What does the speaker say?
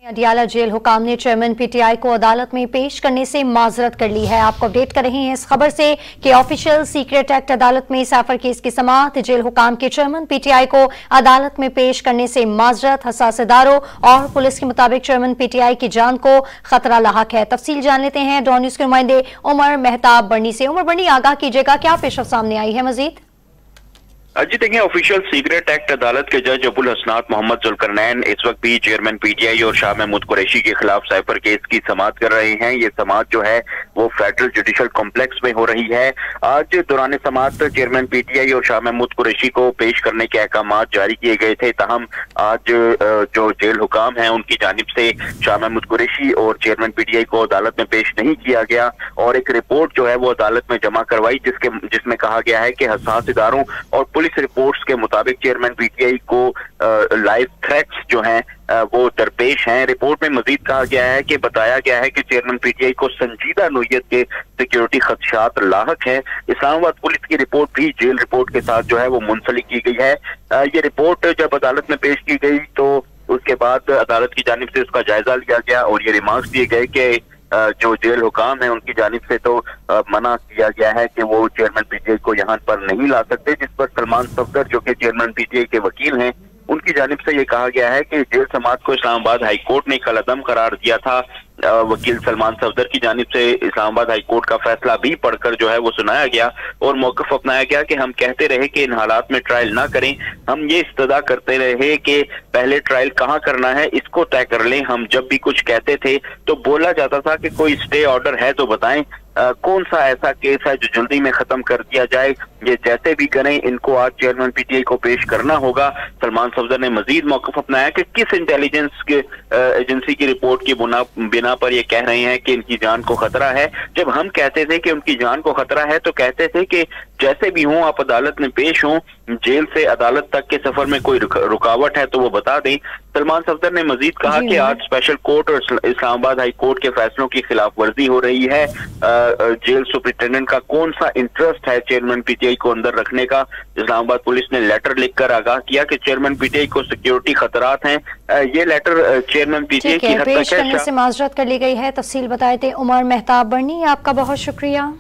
Adiala jail हुकाम ने chairman PTI को अदालत में पेश करने से माजरत कर ली है। आपको अपडेट कर रहे हैं इस खबर से कि ऑफिशियल सीक्रेट एक्ट अदालत में साफर केस की समाअत। जेल हुकाम के चेयरमैन पीटीआई को अदालत में पेश करने से माजरत। हसास इदारों और पुलिस के मुताबिक चेयरमैन पीटीआई की जान को खतरा लाहक है। तफसील जान लेते हैं डॉन न्यूज़ के नुमाइंदे उमर मेहताब बर्नी से। उमर बर्नी, आगाह कीजिएगा, क्या पेशरफ सामने आई है मजीद? जी देखिए, ऑफिशियल सीक्रेट एक्ट अदालत के जज अबुल हसनात मोहम्मद जुल्करनैन इस वक्त भी चेयरमैन पीटीआई और शाह महमूद कुरैशी के खिलाफ साइफर केस की समाअत कर रहे हैं। ये समाअत जो है वो फेडरल जुडिशल कॉम्प्लेक्स में हो रही है। आज दौरान समाअत चेयरमैन पीटीआई और शाह महमूद कुरैशी को पेश करने के अहकामात जारी किए गए थे। तहम आज जो जेल हुकाम है उनकी जानिब से शाह महमूद कुरैशी और चेयरमैन पीटीआई को अदालत में पेश नहीं किया गया और एक रिपोर्ट जो है वो अदालत में जमा करवाई जिसमें कहा गया है कि हसास इदारों और पुलिस रिपोर्ट्स के मुताबिक चेयरमैन पीटीआई को लाइव थ्रेट्स जो हैं वो दरपेश हैं। रिपोर्ट में मजीद कहा गया है कि बताया गया है कि चेयरमैन पीटीआई को संजीदा नोयत के सिक्योरिटी खदशात लाहक है। इस्लामाबाद पुलिस की रिपोर्ट भी जेल रिपोर्ट के साथ जो है वो मुंसलिक की गई है। ये रिपोर्ट जब अदालत में पेश की गई तो उसके बाद अदालत की जानिब से उसका जायजा लिया गया और ये रिमार्क्स दिए गए कि जो जेल हुकाम है उनकी जानिब से तो मना किया गया है कि वो चेयरमैन पीटीआई को यहाँ पर नहीं ला सकते, जिस पर सलमान सफदर जो कि चेयरमैन पीटीआई के वकील हैं उनकी जानिब से ये कहा गया है कि जेल समाअत को इस्लामाबाद हाई कोर्ट ने कलअदम करार दिया था। वकील सलमान सफदर की जानिब से इस्लामाबाद हाई कोर्ट का फैसला भी पढ़कर जो है वो सुनाया गया और मौक़िफ़ अपनाया गया कि हम कहते रहे कि इन हालात में ट्रायल ना करें। हम ये इस्तदा करते रहे कि पहले ट्रायल कहाँ करना है इसको तय कर लें। हम जब भी कुछ कहते थे तो बोला जाता था कि कोई स्टे ऑर्डर है तो बताएं, कौन सा ऐसा केस है जो जल्दी में खत्म कर दिया जाए। ये जैसे भी करें इनको आज चेयरमैन पीटीआई को पेश करना होगा। सलमान सफदर ने मजीद मौक़िफ़ अपनाया कि किस इंटेलिजेंस के एजेंसी की रिपोर्ट की बिना पर ये कह रहे हैं कि इनकी जान को खतरा है। जब हम कहते थे कि उनकी जान को खतरा है तो कहते थे कि जैसे भी हों आप अदालत में पेश हों, जेल से अदालत तक के सफर में कोई रुकावट है तो वो बता दें। सलमान सफदर ने मजीद कहा कि आज स्पेशल कोर्ट और इस्लामाबाद हाई कोर्ट के फैसलों की खिलाफ वर्जी हो रही है। जेल सुपरिटेंडेंट का कौन सा इंटरेस्ट है चेयरमैन पीटीआई को अंदर रखने का। इस्लामाबाद पुलिस ने लेटर लिखकर आगाह किया कि चेयरमैन पीटीआई को सिक्योरिटी खतरात हैं। ये लेटर चेयरमैन पीटीआई की हद तक पेश करने से माजरत कर ली गई है। तफसील बताए थे उमर मेहताब बर्नी, आपका बहुत शुक्रिया।